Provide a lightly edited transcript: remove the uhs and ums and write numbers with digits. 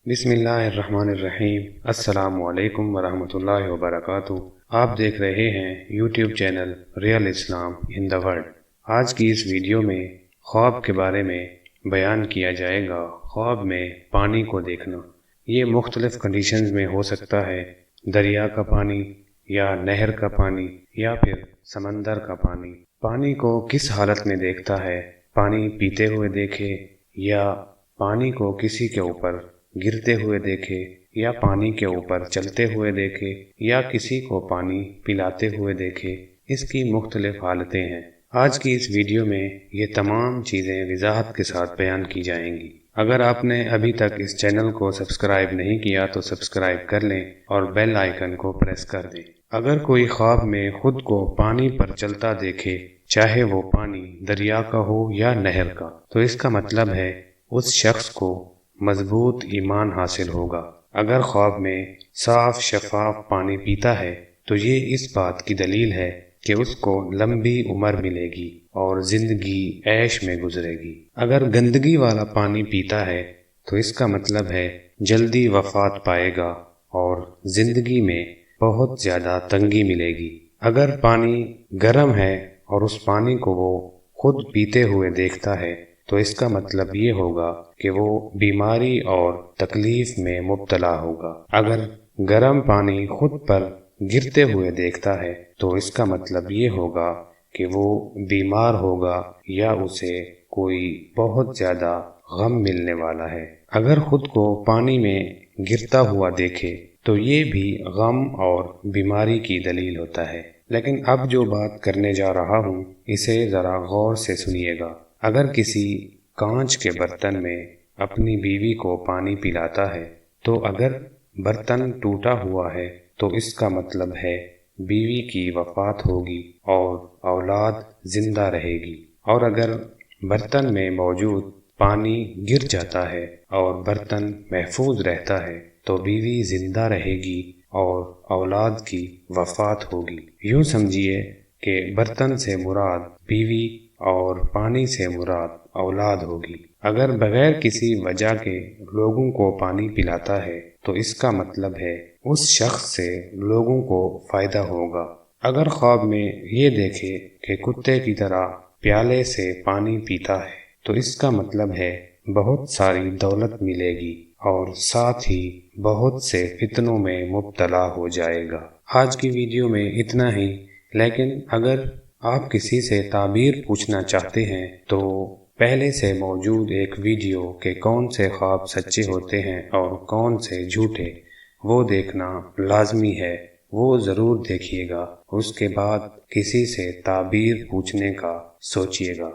بسم اللہ الرحمن الرحیم۔ السلام علیکم ورحمۃ اللہ وبرکاتہ۔ آپ دیکھ رہے ہیں YouTube channel real Islam in the world. آج کی اس ویڈیو میں خواب کے بارے میں بیان کیا جائے گا۔ خواب میں پانی کو دیکھنا یہ مختلف کنڈیشنز میں ہو سکتا ہے، دریا کا پانی یا نہر کا پانی یا پھر سمندر کا پانی۔ پانی کو کس حالت میں دیکھتا ہے؟ پانی پیتے ہوئے دیکھے یا پانی کو کسی کے اوپر گرتے ہوئے دیکھے یا پانی کے اوپر چلتے ہوئے دیکھے یا کسی کو پانی پلاتے ہوئے دیکھے، اس کی مختلف حالتیں ہیں۔ آج کی اس ویڈیو میں یہ تمام چیزیں وضاحت کے ساتھ بیان کی جائیں گی۔ اگر آپ نے ابھی تک اس چینل کو سبسکرائب نہیں کیا تو سبسکرائب کر لیں اور بیل آئیکن کو پریس کر دیں۔ اگر کوئی خواب میں خود کو پانی پر چلتا دیکھے، چاہے وہ پانی دریا کا ہو یا نہر کا، تو اس کا مطلب ہے اس شخص کو مضبوط ایمان حاصل ہوگا۔ اگر خواب میں صاف شفاف پانی پیتا ہے تو یہ اس بات کی دلیل ہے کہ اس کو لمبی عمر ملے گی اور زندگی عیش میں گزرے گی۔ اگر گندگی والا پانی پیتا ہے تو اس کا مطلب ہے جلدی وفات پائے گا اور زندگی میں بہت زیادہ تنگی ملے گی۔ اگر پانی گرم ہے اور اس پانی کو وہ خود پیتے ہوئے دیکھتا ہے تو اس کا مطلب یہ ہوگا کہ وہ بیماری اور تکلیف میں مبتلا ہوگا۔ اگر گرم پانی خود پر گرتے ہوئے دیکھتا ہے تو اس کا مطلب یہ ہوگا کہ وہ بیمار ہوگا یا اسے کوئی بہت زیادہ غم ملنے والا ہے۔ اگر خود کو پانی میں گرتا ہوا دیکھے تو یہ بھی غم اور بیماری کی دلیل ہوتا ہے۔ لیکن اب جو بات کرنے جا رہا ہوں اسے ذرا غور سے سنیے گا۔ اگر کسی کانچ کے برتن میں اپنی بیوی کو پانی پلاتا ہے تو اگر برتن ٹوٹا ہوا ہے تو اس کا مطلب ہے بیوی کی وفات ہوگی اور اولاد زندہ رہے گی۔ اور اگر برتن میں موجود پانی گر جاتا ہے اور برتن محفوظ رہتا ہے تو بیوی زندہ رہے گی اور اولاد کی وفات ہوگی۔ یوں سمجھیے کہ برتن سے مراد بیوی اور پانی سے مراد اولاد ہوگی۔ اگر بغیر کسی وجہ کے لوگوں کو پانی پلاتا ہے تو اس کا مطلب ہے اس شخص سے لوگوں کو فائدہ ہوگا۔ اگر خواب میں یہ دیکھے کہ کتے کی طرح پیالے سے پانی پیتا ہے تو اس کا مطلب ہے بہت ساری دولت ملے گی اور ساتھ ہی بہت سے فتنوں میں مبتلا ہو جائے گا۔ آج کی ویڈیو میں اتنا ہی، لیکن اگر آپ کسی سے تعبیر پوچھنا چاہتے ہیں تو پہلے سے موجود ایک ویڈیو کہ کون سے خواب سچے ہوتے ہیں اور کون سے جھوٹے، وہ دیکھنا لازمی ہے۔ وہ ضرور دیکھیے گا، اس کے بعد کسی سے تعبیر پوچھنے کا سوچیے گا۔